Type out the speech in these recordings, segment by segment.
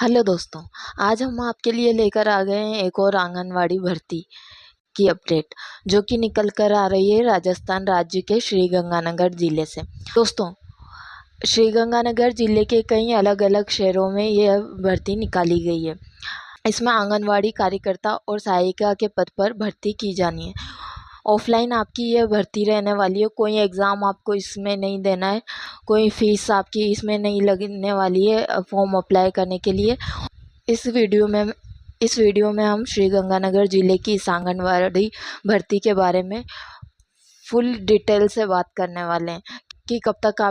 Hello दोस्तों, आज हम आपके लिए लेकर आ गए हैं एक और आंगनवाड़ी भर्ती की अपडेट जो कि निकल कर आ रही है राजस्थान राज्य के श्री गंगानगर ज़िले से। दोस्तों, श्री गंगानगर ज़िले के कई अलग अलग शहरों में यह भर्ती निकाली गई है। इसमें आंगनवाड़ी कार्यकर्ता और सहायिका के पद पर भर्ती की जानी है। ऑफलाइन आपकी यह भर्ती रहने वाली है। कोई एग्ज़ाम आपको इसमें नहीं देना है, कोई फ़ीस आपकी इसमें नहीं लगने वाली है फॉर्म अप्लाई करने के लिए। इस वीडियो में हम श्री गंगानगर ज़िले की इस आंगनवाड़ी भर्ती के बारे में फुल डिटेल से बात करने वाले हैं कि कब तक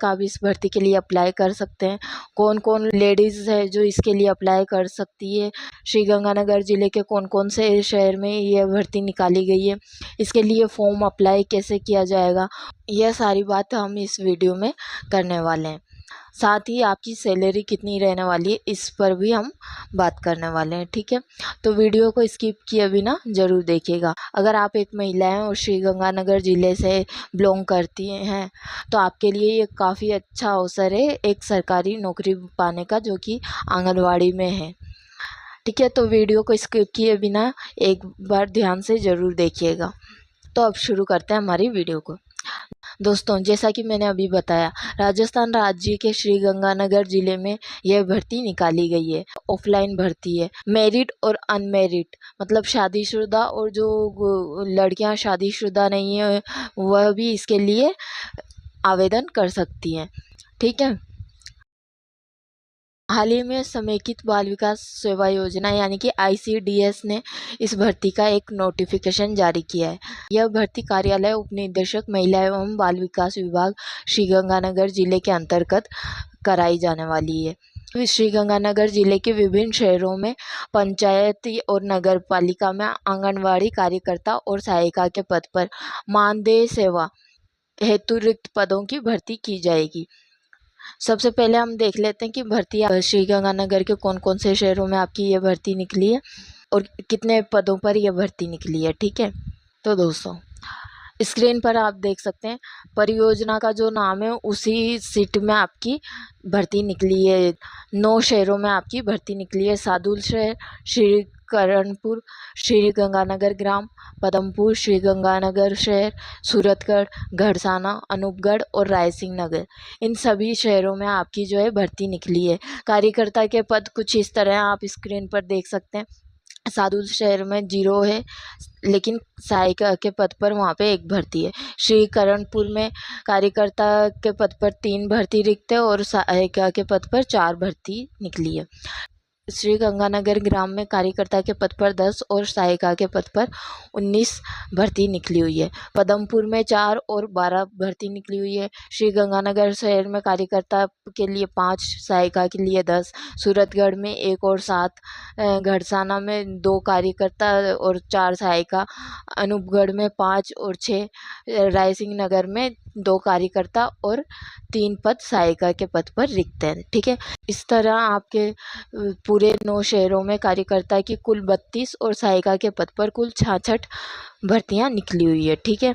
आप इस भर्ती के लिए अप्लाई कर सकते हैं, कौन कौन लेडीज़ है जो इसके लिए अप्लाई कर सकती है, श्री गंगानगर ज़िले के कौन कौन से शहर में यह भर्ती निकाली गई है, इसके लिए फॉर्म अप्लाई कैसे किया जाएगा, यह सारी बात हम इस वीडियो में करने वाले हैं। साथ ही आपकी सैलरी कितनी रहने वाली है इस पर भी हम बात करने वाले हैं। ठीक है, तो वीडियो को स्किप किए बिना ज़रूर देखिएगा। अगर आप एक महिला हैं और श्री गंगानगर ज़िले से बिलोंग करती हैं तो आपके लिए ये काफ़ी अच्छा अवसर है एक सरकारी नौकरी पाने का, जो कि आंगनवाड़ी में है। ठीक है, तो वीडियो को स्किप किए बिना एक बार ध्यान से ज़रूर देखिएगा। तो अब शुरू करते हैं हमारी वीडियो को। दोस्तों, जैसा कि मैंने अभी बताया, राजस्थान राज्य के श्री गंगानगर ज़िले में यह भर्ती निकाली गई है। ऑफलाइन भर्ती है। मैरिड और अनमैरिड मतलब शादीशुदा और जो लड़कियां शादीशुदा नहीं है वह भी इसके लिए आवेदन कर सकती हैं। ठीक है, हाल ही में समेकित बाल विकास सेवा योजना यानी कि ICDS ने इस भर्ती का एक नोटिफिकेशन जारी किया है। यह भर्ती कार्यालय उपनिदेशक महिला एवं बाल विकास विभाग श्री गंगानगर जिले के अंतर्गत कराई जाने वाली है। श्री गंगानगर जिले के विभिन्न शहरों में पंचायत और नगर पालिका में आंगनवाड़ी कार्यकर्ता और सहायिका के पद पर मानदेय सेवा हेतु रिक्त पदों की भर्ती की जाएगी। सबसे पहले हम देख लेते हैं कि भर्ती श्री गंगानगर के कौन कौन से शहरों में आपकी ये भर्ती निकली है और कितने पदों पर यह भर्ती निकली है। ठीक है, तो दोस्तों स्क्रीन पर आप देख सकते हैं परियोजना का जो नाम है उसी सीट में आपकी भर्ती निकली है। 9 शहरों में आपकी भर्ती निकली है। सादुल शहर, श्री करणपुर, श्री गंगानगर ग्राम, पदमपुर, श्री गंगानगर शहर, सूरतगढ़, घड़साना, अनूपगढ़ और रायसिंह नगर, इन सभी शहरों में आपकी जो है भर्ती निकली है। कार्यकर्ता के पद कुछ इस तरह आप स्क्रीन पर देख सकते हैं। सादुल शहर में 0 है, लेकिन सहायिका के पद पर वहाँ पे 1 भर्ती है। श्री करणपुर में कार्यकर्ता के पद पर 3 भर्ती रिक्त है और सहायिका के पद पर 4 भर्ती निकली है। श्री गंगानगर ग्राम में कार्यकर्ता के पद पर 10 और सहायिका के पद पर 19 भर्ती निकली हुई है। पदमपुर में 4 और 12 भर्ती निकली हुई है। श्री गंगानगर शहर में कार्यकर्ता के लिए 5, सहायिका के लिए 10, सूरतगढ़ में 1 और 7, घड़साना में 2 कार्यकर्ता और 4 सहायिका, अनूपगढ़ में 5 और 6, रायसिंह नगर में 2 कार्यकर्ता और 3 पद सहायिका के पद पर रिक्त हैं। ठीक है, इस तरह आपके पूरे 9 शहरों में कार्यकर्ता की कुल 32 और सहायिका के पद पर कुल 66 भर्तियां निकली हुई है। ठीक है,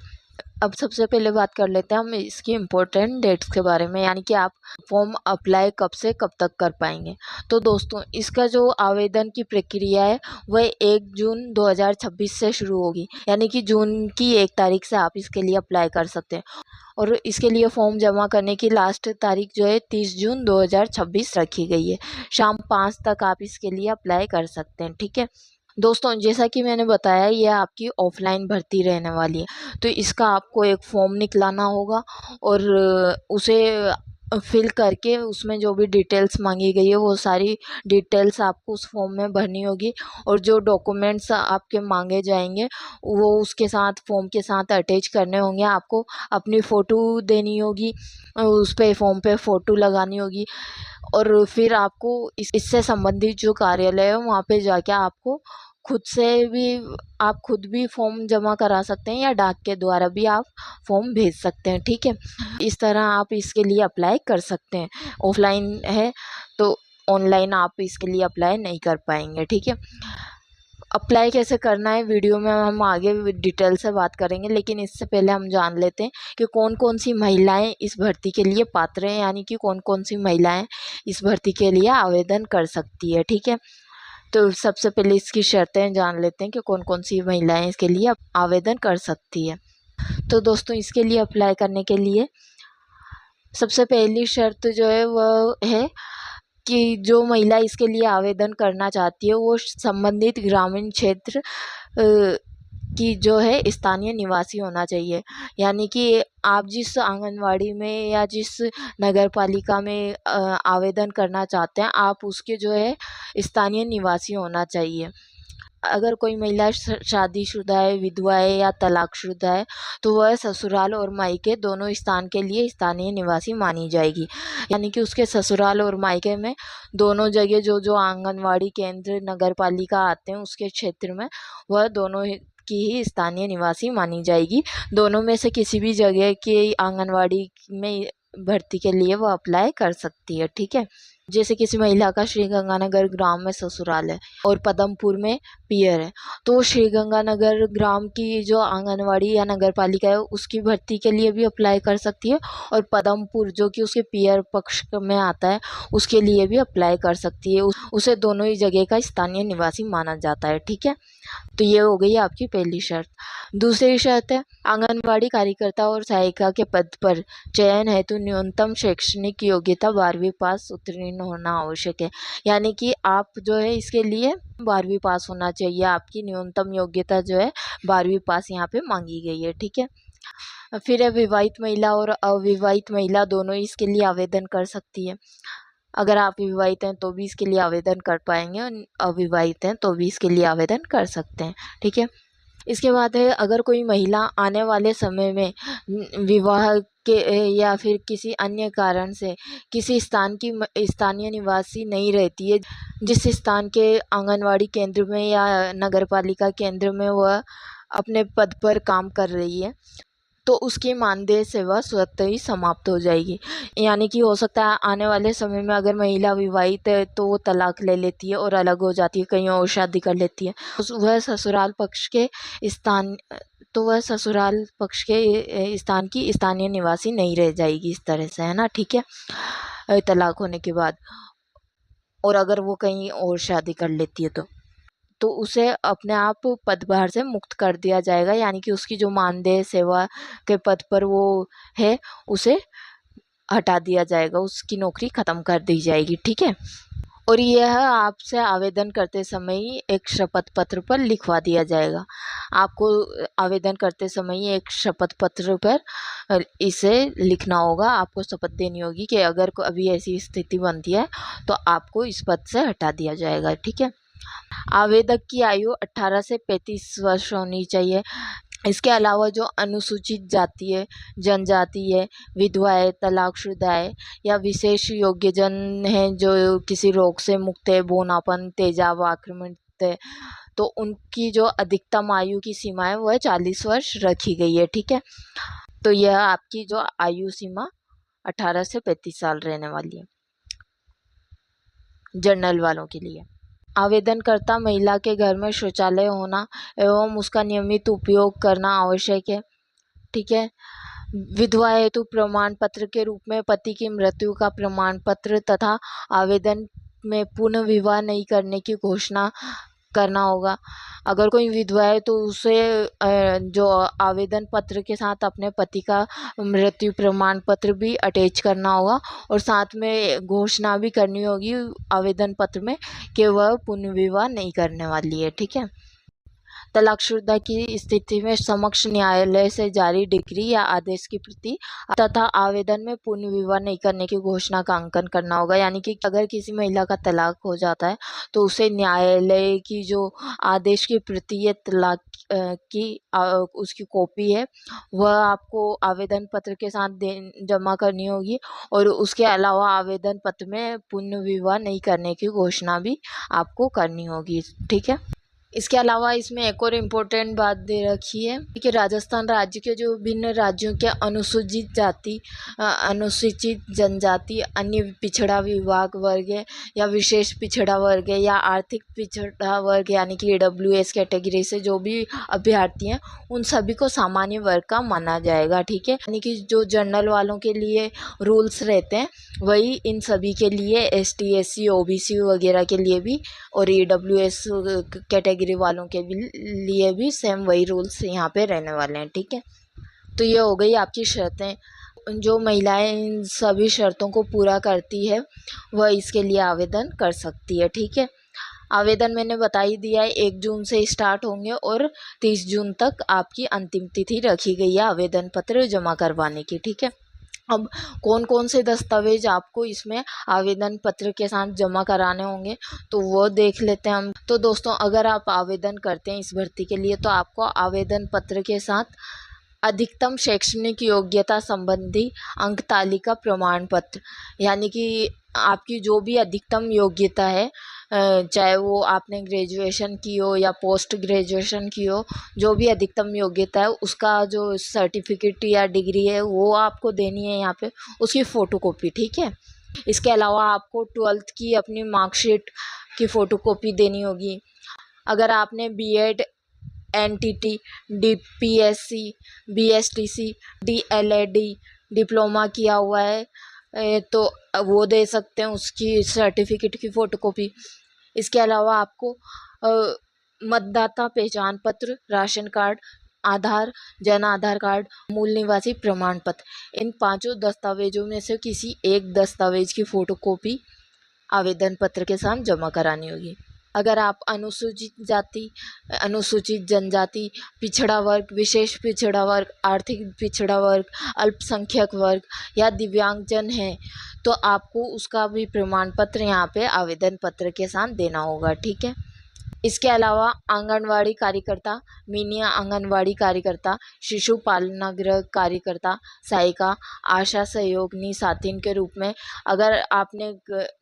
अब सबसे पहले बात कर लेते हैं हम इसकी इम्पोर्टेंट डेट्स के बारे में, यानी कि आप फॉर्म अप्लाई कब से कब तक कर पाएंगे। तो दोस्तों, इसका जो आवेदन की प्रक्रिया है वह 1 जून 2026 से शुरू होगी, यानी कि जून की 1 तारीख से आप इसके लिए अप्लाई कर सकते हैं। और इसके लिए फॉर्म जमा करने की लास्ट तारीख जो है 30 जून 2026 रखी गई है। शाम 5 तक आप इसके लिए अप्लाई कर सकते हैं। ठीक है दोस्तों, जैसा कि मैंने बताया यह आपकी ऑफलाइन भर्ती रहने वाली है, तो इसका आपको एक फॉर्म निकलाना होगा और उसे फिल करके उसमें जो भी डिटेल्स मांगी गई है वो सारी डिटेल्स आपको उस फॉर्म में भरनी होगी और जो डॉक्यूमेंट्स आपके मांगे जाएंगे वो उसके साथ फॉर्म के साथ अटैच करने होंगे। आपको अपनी फ़ोटो देनी होगी, उस पे फॉर्म पे फ़ोटो लगानी होगी और फिर आपको इससे संबंधित जो कार्यालय है वहाँ पे जाके आपको आप खुद भी फॉर्म जमा करा सकते हैं या डाक के द्वारा भी आप फॉर्म भेज सकते हैं। ठीक है, इस तरह आप इसके लिए अप्लाई कर सकते हैं। ऑफलाइन है तो ऑनलाइन आप इसके लिए अप्लाई नहीं कर पाएंगे। ठीक है, अप्लाई कैसे करना है वीडियो में हम आगे डिटेल से बात करेंगे, लेकिन इससे पहले हम जान लेते हैं कि कौन कौन सी महिलाएं इस भर्ती के लिए पात्र हैं, यानी कि कौन कौन सी महिलाएं इस भर्ती के लिए आवेदन कर सकती है। ठीक है, तो सबसे पहले इसकी शर्तें जान लेते हैं कि कौन कौन सी महिलाएं इसके लिए आवेदन कर सकती है। तो दोस्तों, इसके लिए अप्लाई करने के लिए सबसे पहली शर्त जो है वह है कि जो महिला इसके लिए आवेदन करना चाहती है वो संबंधित ग्रामीण क्षेत्र की जो है स्थानीय निवासी होना चाहिए। यानी कि आप जिस आंगनवाड़ी में या जिस नगर पालिका में आवेदन करना चाहते हैं, आप उसके जो है स्थानीय निवासी होना चाहिए। अगर कोई महिला शादीशुदा है, विधवा है या तलाकशुदा है तो वह ससुराल और मायके दोनों स्थान के लिए स्थानीय निवासी मानी जाएगी। यानी कि उसके ससुराल और मायके में दोनों जगह जो जो आंगनवाड़ी केंद्र नगर पालिका आते हैं उसके क्षेत्र में वह दोनों की ही स्थानीय निवासी मानी जाएगी। दोनों में से किसी भी जगह की आंगनवाड़ी में भर्ती के लिए वो अप्लाई कर सकती है। ठीक है, जैसे किसी महिला का श्रीगंगानगर ग्राम में ससुराल है और पदमपुर में पियर है, तो श्रीगंगानगर ग्राम की जो आंगनवाड़ी या नगर पालिका है उसकी भर्ती के लिए भी अप्लाई कर सकती है, और पदमपुर जो कि उसके पियर पक्ष में आता है उसके लिए भी अप्लाई कर सकती है। उसे दोनों ही जगह का स्थानीय निवासी माना जाता है। ठीक है, तो ये हो गई आपकी पहली शर्त। दूसरी शर्त है आंगनवाड़ी कार्यकर्ता और सहायिका के पद पर चयन हेतु न्यूनतम शैक्षणिक योग्यता 12वीं पास उत्तीर्ण होना आवश्यक है। यानी कि आप जो है इसके लिए 12वीं पास होना चाहिए। आपकी न्यूनतम योग्यता जो है 12वीं पास यहाँ पे मांगी गई है। ठीक है, फिर है विवाहित महिला और अविवाहित महिला दोनों इसके लिए आवेदन कर सकती है। अगर आप विवाहित हैं तो भी इसके लिए आवेदन कर पाएंगे, और अविवाहित हैं तो भी इसके लिए आवेदन कर सकते हैं। ठीक है, इसके बाद है अगर कोई महिला आने वाले समय में विवाह के या फिर किसी अन्य कारण से किसी स्थान की स्थानीय निवासी नहीं रहती है, जिस स्थान के आंगनवाड़ी केंद्र में या नगर पालिका केंद्र में वह अपने पद पर काम कर रही है, तो उसकी मानदेय सेवा स्वतः ही समाप्त हो जाएगी। यानी कि हो सकता है आने वाले समय में अगर महिला विवाहित है तो वो तलाक ले लेती है और अलग हो जाती है, कहीं और शादी कर लेती है, वह ससुराल पक्ष के स्थान तो वह ससुराल पक्ष के स्थान की स्थानीय निवासी नहीं रह जाएगी इस तरह से, है ना। ठीक है, तलाक होने के बाद, और अगर वो कहीं और शादी कर लेती है तो उसे अपने आप पदभार से मुक्त कर दिया जाएगा। यानी कि उसकी जो मानदेय सेवा के पद पर वो है उसे हटा दिया जाएगा, उसकी नौकरी खत्म कर दी जाएगी। ठीक है, और यह आपसे आवेदन करते समय ही एक शपथ पत्र पर लिखवा दिया जाएगा। आपको आवेदन करते समय ही एक शपथ पत्र पर इसे लिखना होगा। आपको शपथ देनी होगी कि अगर अभी ऐसी स्थिति बनती है तो आपको इस पद से हटा दिया जाएगा। ठीक है, आवेदक की आयु 18 से 35 वर्ष होनी चाहिए। इसके अलावा जो अनुसूचित जाति है, जनजाति है, विधवा है, तलाकशुदा है या विशेष योग्यजन है जो किसी रोग से मुक्त है, बौनापन, तेजाब, आक्रमण है, तो उनकी जो अधिकतम आयु की सीमा है वह 40 वर्ष रखी गई है। ठीक है, तो यह आपकी जो आयु सीमा 18 से 35 साल रहने वाली है जनरल वालों के लिए। आवेदनकर्ता महिला के घर में शौचालय होना एवं उसका नियमित उपयोग करना आवश्यक है। ठीक है, विधवा हेतु प्रमाण पत्र के रूप में पति की मृत्यु का प्रमाण पत्र तथा आवेदन में पुनः विवाह नहीं करने की घोषणा करना होगा। अगर कोई विधवा है तो उसे जो आवेदन पत्र के साथ अपने पति का मृत्यु प्रमाण पत्र भी अटैच करना होगा, और साथ में घोषणा भी करनी होगी आवेदन पत्र में कि वह पुनर्विवाह नहीं करने वाली है। ठीक है, तलाकशुदा की स्थिति में समक्ष न्यायालय से जारी डिक्री या आदेश की प्रति तथा आवेदन में पुनर्विवाह नहीं करने की घोषणा का अंकन करना होगा। यानी कि अगर किसी महिला का तलाक हो जाता है तो उसे न्यायालय की जो आदेश की प्रति या तलाक की उसकी कॉपी है वह आपको आवेदन पत्र के साथ जमा करनी होगी, और उसके अलावा आवेदन पत्र में पुनर्विवाह नहीं करने की घोषणा भी आपको करनी होगी। ठीक है, इसके अलावा इसमें एक और इम्पोर्टेंट बात दे रखी है कि राजस्थान राज्य के जो भिन्न राज्यों के अनुसूचित जाति, अनुसूचित जनजाति, अन्य पिछड़ा विभाग वर्ग है या विशेष पिछड़ा वर्ग है या आर्थिक पिछड़ा वर्ग यानी कि AWS कैटेगरी से जो भी अभ्यर्थी हैं उन सभी को सामान्य वर्ग का माना जाएगा। ठीक है, यानी कि जो जनरल वालों के लिए रूल्स रहते हैं वही इन सभी के लिए ST SC OBC वगैरह के लिए भी और AWS कैटेगरी वालों के लिए भी सेम वही रूल्स यहाँ पे रहने वाले हैं। ठीक है, तो ये हो गई आपकी शर्तें। जो महिलाएं इन सभी शर्तों को पूरा करती है वह इसके लिए आवेदन कर सकती है। ठीक है, आवेदन मैंने बता ही दिया है, 1 जून से स्टार्ट होंगे और 30 जून तक आपकी अंतिम तिथि रखी गई है आवेदन पत्र जमा करवाने की। ठीक है, अब कौन कौन से दस्तावेज आपको इसमें आवेदन पत्र के साथ जमा कराने होंगे तो वो देख लेते हैं हम। तो दोस्तों, अगर आप आवेदन करते हैं इस भर्ती के लिए तो आपको आवेदन पत्र के साथ अधिकतम शैक्षणिक योग्यता संबंधी अंक तालिका प्रमाण पत्र, यानी कि आपकी जो भी अधिकतम योग्यता है, चाहे वो आपने ग्रेजुएशन की हो या पोस्ट ग्रेजुएशन की हो, जो भी अधिकतम योग्यता है उसका जो सर्टिफिकेट या डिग्री है वो आपको देनी है यहाँ पे, उसकी फ़ोटोकॉपी। ठीक है, इसके अलावा आपको 12th की अपनी मार्कशीट की फ़ोटोकॉपी देनी होगी। अगर आपने BEd NTT DPSC BSTC DLED diploma किया हुआ है तो वो दे सकते हैं, उसकी सर्टिफिकेट की फ़ोटोकॉपी। इसके अलावा आपको मतदाता पहचान पत्र, राशन कार्ड, आधार, जन आधार कार्ड, मूल निवासी प्रमाण पत्र, इन 5 दस्तावेजों में से किसी एक दस्तावेज की फ़ोटोकॉपी आवेदन पत्र के साथ जमा करानी होगी। अगर आप अनुसूचित जाति, अनुसूचित जनजाति, पिछड़ा वर्ग, विशेष पिछड़ा वर्ग, आर्थिक पिछड़ा वर्ग, अल्पसंख्यक वर्ग या दिव्यांगजन हैं तो आपको उसका भी प्रमाण पत्र यहाँ पे आवेदन पत्र के साथ देना होगा। ठीक है, इसके अलावा आंगनवाड़ी कार्यकर्ता, मिनी आंगनवाड़ी कार्यकर्ता, शिशु पालनागृह कार्यकर्ता, सहायिका, आशा सहयोगिनी साथिन के रूप में अगर आपने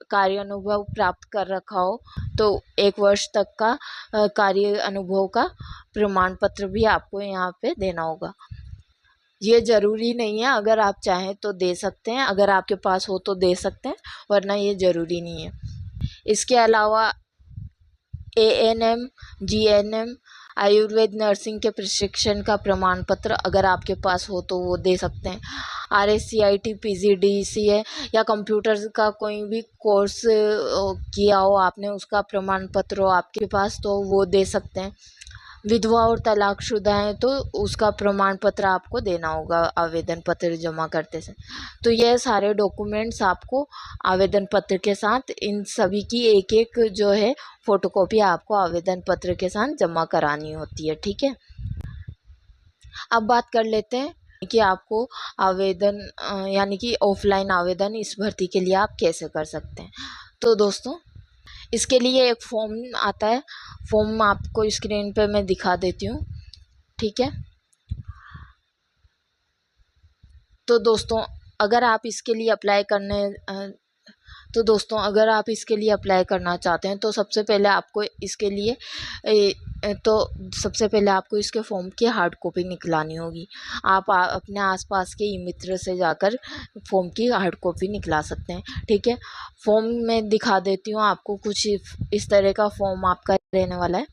कार्य अनुभव प्राप्त कर रखा हो तो 1 वर्ष तक का कार्य अनुभव का प्रमाण पत्र भी आपको यहाँ पे देना होगा। ये ज़रूरी नहीं है, अगर आप चाहें तो दे सकते हैं, अगर आपके पास हो तो दे सकते हैं, वरना ये ज़रूरी नहीं है। इसके अलावा ANM GNM आयुर्वेद नर्सिंग के प्रशिक्षण का प्रमाण पत्र अगर आपके पास हो तो वो दे सकते हैं। RSCIT PGDC है या कंप्यूटर का कोई भी कोर्स किया हो आपने, उसका प्रमाण पत्र हो आपके पास तो वो दे सकते हैं। विधवा और तलाकशुदा हैं तो उसका प्रमाण पत्र आपको देना होगा आवेदन पत्र जमा करते समय। तो ये सारे डॉक्यूमेंट्स आपको आवेदन पत्र के साथ इन सभी की एक एक जो है फ़ोटोकॉपी आपको आवेदन पत्र के साथ जमा करानी होती है। ठीक है, अब बात कर लेते हैं कि आपको आवेदन यानी कि ऑफलाइन आवेदन इस भर्ती के लिए आप कैसे कर सकते हैं। तो दोस्तों, इसके लिए एक फॉर्म आता है, फॉर्म आपको स्क्रीन पे मैं दिखा देती हूँ। ठीक है, तो दोस्तों अगर आप इसके लिए अप्लाई करना चाहते हैं तो सबसे पहले आपको इसके फॉर्म की हार्ड कॉपी निकलानी होगी। आप अपने आसपास के ई-मित्र से जाकर फॉर्म की हार्ड कॉपी निकला सकते हैं। ठीक है, फॉर्म में दिखा देती हूँ आपको, कुछ इस तरह का फॉर्म आपका रहने वाला है,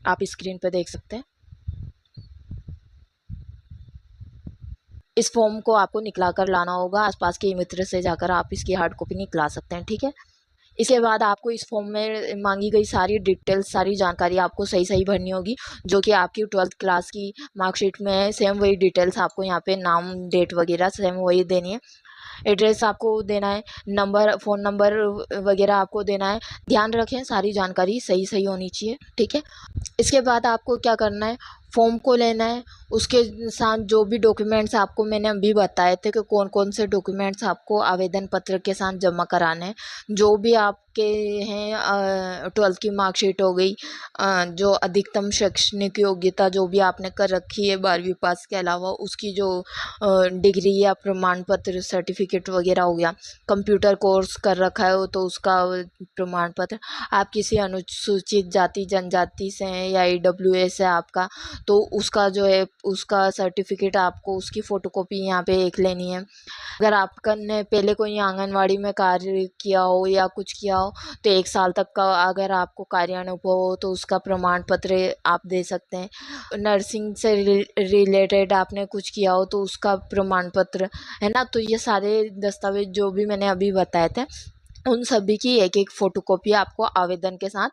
आप स्क्रीन पर देख सकते हैं। इस फॉर्म को आपको निकला कर लाना होगा, आसपास के मित्र से जाकर आप इसकी हार्ड कॉपी निकला सकते हैं। ठीक है, इसके बाद आपको इस फॉर्म में मांगी गई सारी डिटेल्स, सारी जानकारी आपको सही सही भरनी होगी, जो कि आपकी 12th क्लास की मार्कशीट में है। सेम वही डिटेल्स आपको यहाँ पे नाम, डेट वगैरह सेम वही देनी है। एड्रेस आपको देना है, नंबर, फ़ोन नंबर वगैरह आपको देना है। ध्यान रखें सारी जानकारी सही सही होनी चाहिए। ठीक है, इसके बाद आपको क्या करना है, फॉर्म को लेना है, उसके साथ जो भी डॉक्यूमेंट्स आपको मैंने अभी बताए थे कि कौन कौन से डॉक्यूमेंट्स आपको आवेदन पत्र के साथ जमा कराने हैं। जो भी आपके हैं 12th की मार्कशीट हो गई, जो अधिकतम शैक्षणिक योग्यता जो भी आपने कर रखी है 12वीं पास के अलावा, उसकी जो डिग्री या प्रमाण पत्र सर्टिफिकेट वगैरह हो गया। कंप्यूटर कोर्स कर रखा है तो उसका प्रमाण पत्र। आप किसी अनुसूचित जाति जनजाति से हैं या EWS है आपका, तो उसका जो है उसका सर्टिफिकेट आपको उसकी फ़ोटोकॉपी यहाँ पे एक लेनी है। अगर आपका ने पहले कोई आंगनवाड़ी में कार्य किया हो या कुछ किया हो तो 1 साल तक का अगर आपको कार्यानुभव हो तो उसका प्रमाण पत्र आप दे सकते हैं। नर्सिंग से रिलेटेड आपने कुछ किया हो तो उसका प्रमाण पत्र, है ना। तो ये सारे दस्तावेज जो भी मैंने अभी बताए थे, उन सभी की एक एक फ़ोटोकॉपी आपको आवेदन के साथ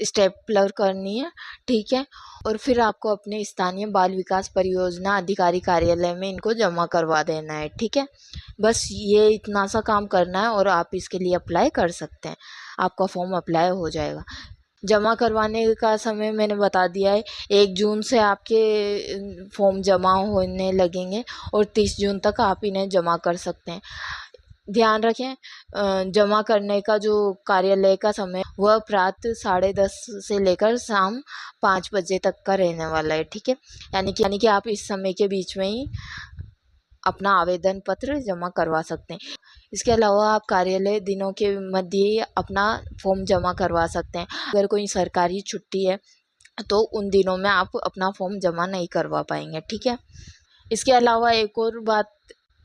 स्टेपलर करनी है, ठीक है। और फिर आपको अपने स्थानीय बाल विकास परियोजना अधिकारी कार्यालय में इनको जमा करवा देना है, ठीक है। बस ये इतना सा काम करना है और आप इसके लिए अप्लाई कर सकते हैं। आपका फॉर्म अप्लाई हो जाएगा। जमा करवाने का समय मैंने बता दिया है, 1 जून से आपके फॉर्म जमा होने लगेंगे और 30 जून तक आप इन्हें जमा कर सकते हैं। ध्यान रखें, जमा करने का जो कार्यालय का समय वह प्रातः 10:30 से लेकर शाम 5 बजे तक का रहने वाला है, ठीक है। यानी कि आप इस समय के बीच में ही अपना आवेदन पत्र जमा करवा सकते हैं। इसके अलावा आप कार्यालय दिनों के मध्य ही अपना फॉर्म जमा करवा सकते हैं। अगर कोई सरकारी छुट्टी है तो उन दिनों में आप अपना फॉर्म जमा नहीं करवा पाएंगे, ठीक है। इसके अलावा एक और बात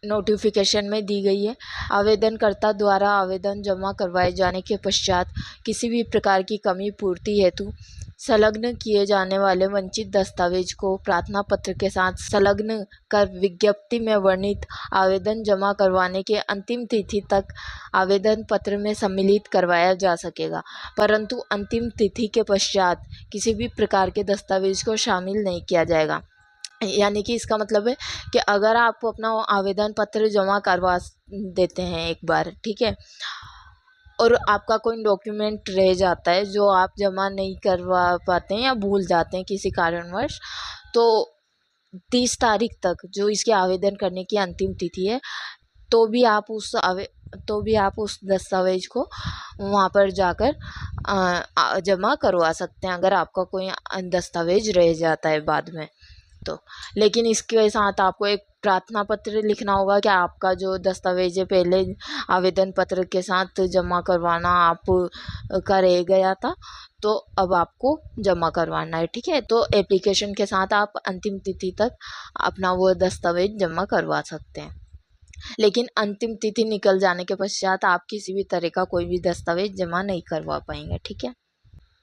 नोटिफिकेशन में दी गई है। आवेदनकर्ता द्वारा आवेदन जमा करवाए जाने के पश्चात किसी भी प्रकार की कमी पूर्ति हेतु संलग्न किए जाने वाले वंचित दस्तावेज को प्रार्थना पत्र के साथ संलग्न कर विज्ञप्ति में वर्णित आवेदन जमा करवाने के अंतिम तिथि तक आवेदन पत्र में सम्मिलित करवाया जा सकेगा, परंतु अंतिम तिथि के पश्चात किसी भी प्रकार के दस्तावेज को शामिल नहीं किया जाएगा। यानी कि इसका मतलब है कि अगर आप अपना आवेदन पत्र जमा करवा देते हैं एक बार, ठीक है, और आपका कोई डॉक्यूमेंट रह जाता है जो आप जमा नहीं करवा पाते हैं या भूल जाते हैं किसी कारणवश, तो 30 तारीख तक जो इसके आवेदन करने की अंतिम तिथि है, तो भी आप उस दस्तावेज को वहाँ पर जाकर जमा करवा सकते हैं अगर आपका कोई दस्तावेज रह जाता है बाद में तो। लेकिन इसके साथ आपको एक प्रार्थना पत्र लिखना होगा कि आपका जो दस्तावेज है पहले आवेदन पत्र के साथ जमा करवाना आप का रह गया था, तो अब आपको जमा करवाना है, ठीक है। तो एप्लीकेशन के साथ आप अंतिम तिथि तक अपना वो दस्तावेज जमा करवा सकते हैं। लेकिन अंतिम तिथि निकल जाने के पश्चात आप किसी भी तरह का कोई भी दस्तावेज जमा नहीं करवा पाएंगे, ठीक है।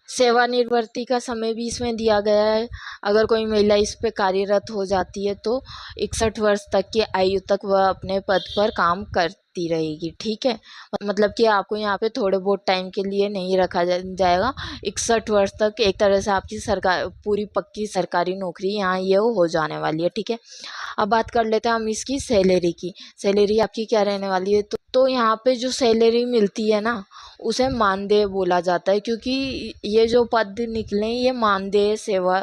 सेवानिवृत्ति का समय भी इसमें दिया गया है। अगर कोई महिला इस पे कार्यरत हो जाती है तो 61 वर्ष तक की आयु तक वह अपने पद पर काम करती रहेगी, ठीक है। मतलब कि आपको यहाँ पे थोड़े बहुत टाइम के लिए नहीं रखा जाएगा। 61 वर्ष तक एक तरह से आपकी पूरी पक्की सरकारी नौकरी यहाँ ये हो जाने वाली है, ठीक है। अब बात कर लेते हैं हम इसकी सैलरी की। सैलरी आपकी क्या रहने वाली है, तो यहाँ पे जो सैलरी मिलती है ना, उसे मानदेय बोला जाता है, क्योंकि ये जो पद निकले ये मानदेय सेवा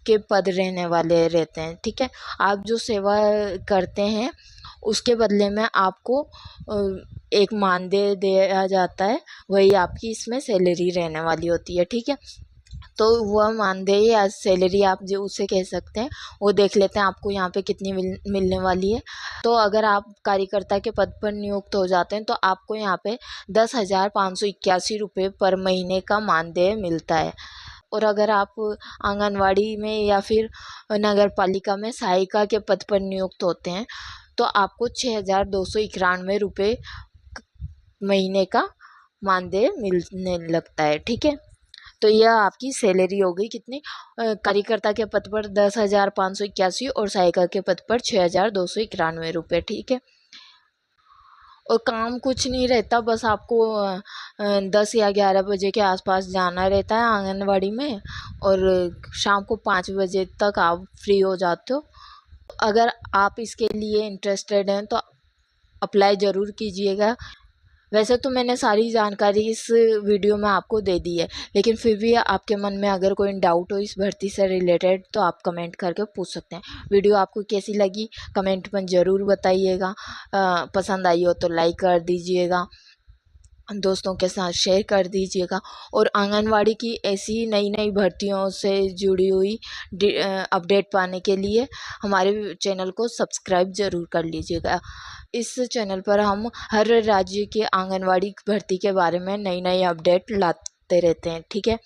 के पद रहने वाले रहते हैं, ठीक है। आप जो सेवा करते हैं उसके बदले में आपको एक मानदेय दिया जाता है, वही आपकी इसमें सैलरी रहने वाली होती है, ठीक है। तो वह मानदेय या सैलरी आप जो उसे कह सकते हैं, वो देख लेते हैं आपको यहाँ पे कितनी मिलने वाली है। तो अगर आप कार्यकर्ता के पद पर नियुक्त हो जाते हैं तो आपको यहाँ पे 10,581 रुपये पर महीने का मानदेय मिलता है। और अगर आप आंगनवाड़ी में या फिर नगर पालिका में सहायिका के पद पर नियुक्त होते हैं तो आपको 6,291 रुपये महीने का मानदेय मिलने लगता है, ठीक है। तो यह आपकी सैलरी हो गई कितनी, कार्यकर्ता के पद पर 10,581 और सहायिका के पद पर 6,291 रुपये, ठीक है। और काम कुछ नहीं रहता, बस आपको 10 या 11 बजे के आसपास जाना रहता है आंगनवाड़ी में और शाम को 5 बजे तक आप फ्री हो जाते हो। अगर आप इसके लिए इंटरेस्टेड हैं तो अप्लाई ज़रूर कीजिएगा। वैसे तो मैंने सारी जानकारी इस वीडियो में आपको दे दी है, लेकिन फिर भी आपके मन में अगर कोई डाउट हो इस भर्ती से रिलेटेड तो आप कमेंट करके पूछ सकते हैं। वीडियो आपको कैसी लगी कमेंट में ज़रूर बताइएगा। पसंद आई हो तो लाइक कर दीजिएगा, दोस्तों के साथ शेयर कर दीजिएगा, और आंगनवाड़ी की ऐसी नई नई भर्तियों से जुड़ी हुई अपडेट पाने के लिए हमारे चैनल को सब्सक्राइब ज़रूर कर लीजिएगा। इस चैनल पर हम हर राज्य के आंगनवाड़ी भर्ती के बारे में नई नई अपडेट लाते रहते हैं, ठीक है।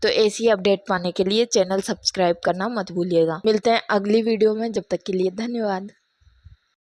तो ऐसी अपडेट पाने के लिए चैनल सब्सक्राइब करना मत भूलिएगा। मिलते हैं अगली वीडियो में, जब तक के लिए धन्यवाद।